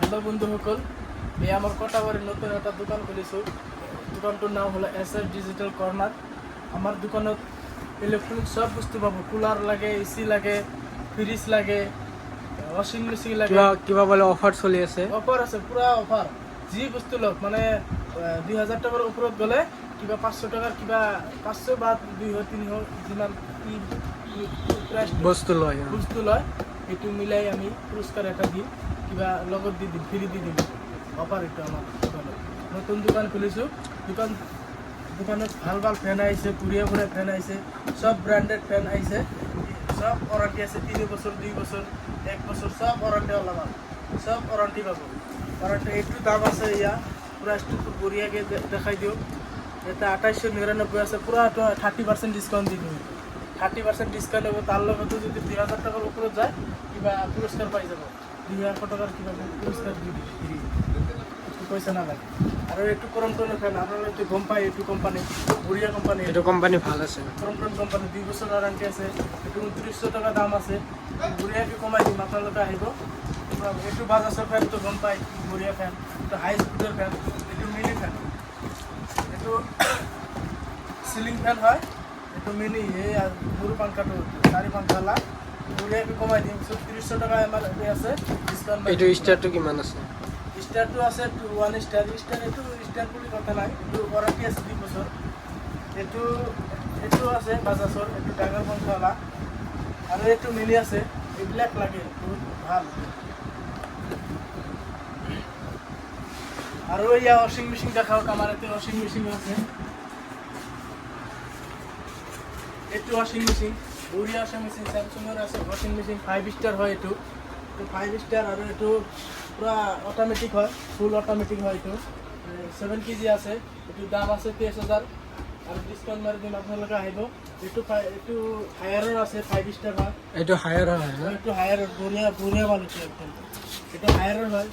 Hello বন্ধুসকল, এই আমার কটাবারে নতুন একটা দোকান খুলিছো। দোকানটার নাম হলো এসএস ডিজিটাল কর্নার। আমার দোকানত ইলেকট্রনিক সব বস্তু পাবো। কুলার লাগে, এসি লাগে, ফ্রিজ লাগে, ওয়াশিং মেশিন লাগে। কিবা বলে অফার চলি আছে। অফার আছে, পুরা অফার। যি বস্তু লওক মানে 2000 টাকার ওপৰত গ'লে কিবা 500 টাকার কিবা 500 বা 200 300 যিমান প্রাইস বস্তু লয় বস্তু লয় এইটো মিলাই আমি পুরস্কার এটা দিম, কিবা লগত দি দিম, ফ্রি দি দিম। অফার এইটো আমার দোকানত নতুন দোকান খুলিছোঁ। দোকানত ভাল ভাল ফেন আহিছে, পুৰিয়া ফেন আহিছে, সব ব্র্যান্ডেড ফেন আহিছে। সব ওয়ারেন্টি আছে, 3 বছর 2 বছর 1 বছর সব ওয়ারেন্টি ওলাম, সব ওয়ারেন্টি পাব। ওয়ারেন্টি একটু দাম আছে, ইয়া প্রাইসটো বঢ়িয়াকৈ দেখাই দিওঁ। এটা 2899 আছে, পুরা 30% ডিসকাউন্ট দি দিম। 30% ডিসকাউন্ট হ'ব। তার লগতে যদি 2000 টাকার উপরে যায় কিবা পুরস্কার পাই যাব। 2000 টাকার কিবা পুরস্কার দি দিম, পয়সা না লাগে। আর একটু করমটন ফ্যান আপনারা একটু গম পাই, একটু কোম্পানি বঢ়িয়া কোম্পানি, এটা কোম্পানি ভাল আছে। করমটন কোম্পানি 2 বছর ওয়ারেন্টি আছে। একটু 2900 টাকা দাম আছে, বঢ়িয়াকে কমাই দিম। আপনালোকে আহিব। একটু বাজাজের ফ্যান তো গম পাই, বঢ়িয়া ফ্যান। একটু হাই স্পিডের ফ্যান, একটু মিনি ফ্যান, একটু সিলিং ফ্যান হয়, একটু মিনি এই গরু পাঙ্খাটো 4 পাঙ্খালা বঢ়িয়াকে কমাই দিম। 3000 টাকা আমার আছে ডিসকাউন্ট। এইটো স্টারটো কিমান আছে? স্টারটো আছে 1 স্টার। স্টার একটু স্টার বলে কথা নাই, একটু ওয়ারেন্টি আছে 2 বছর। একটু আছে বাজাজর, একটু ডাঙর পাঙ্খাওয়ালা। আর একটু মিনি আছে, এইবিলাক লাগে, বহুত ভাল। আর ইয়া ওয়াশিং মেশিন দেখাও, আমার এতে ওয়াশিং মেশিন আছে। একটু ওয়াশিং মেশিন বঢ়িয়া ওয়াশিং মেশিন স্যামসুংয়ের আছে ওয়াশিং মেশিন। 5 স্টার হয় একটু 5 স্টার। আর একটু পুরা অটোমেটিক হয়, ফুল অটোমেটিক হয়। একটু 7 কেজি আছে, একটু দাম আছে 23000। আর ডিসকাউন্ট মারি দিন, আপনালোকে আহিব। একটু হায়ারের আছে, 5 স্টার হয়। এইটো হায়ার হয় না? একটু হায়ার বঢ়িয়া বঢ়িয়া মাল একটু একদম, একটু হায়ারের হয়।